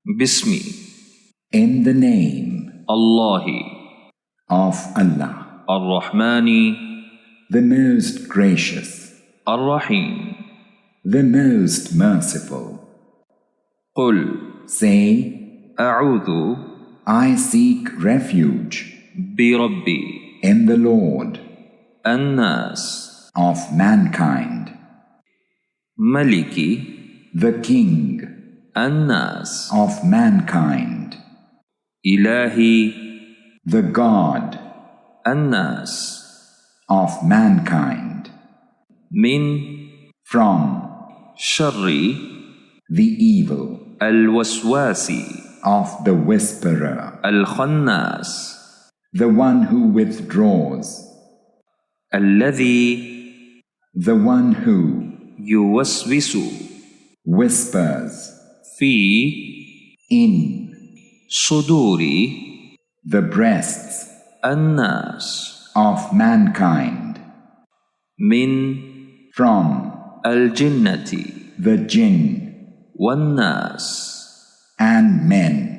Bismi. In the name Allahi. of Allah, Ar-Rahmani. the most gracious, Ar-Rahim. the most merciful. Qul. Say, A'udhu. I seek refuge Bi Rabbi. in the Lord An-Nas. of mankind, Maliki. the King An-Nas. of mankind, Ilahi. the God An-Nas. of mankind, Min. from Sharri. the evil Al-Waswasi. of the whisperer, Al-Khannas. the one who withdraws, Alladhi. the one who Yuwaswisu. whispers Fi. in Suduri. the breasts An-Nas. of mankind, Min. from Al-Jinnati. the jinn Wan-Nas. and men.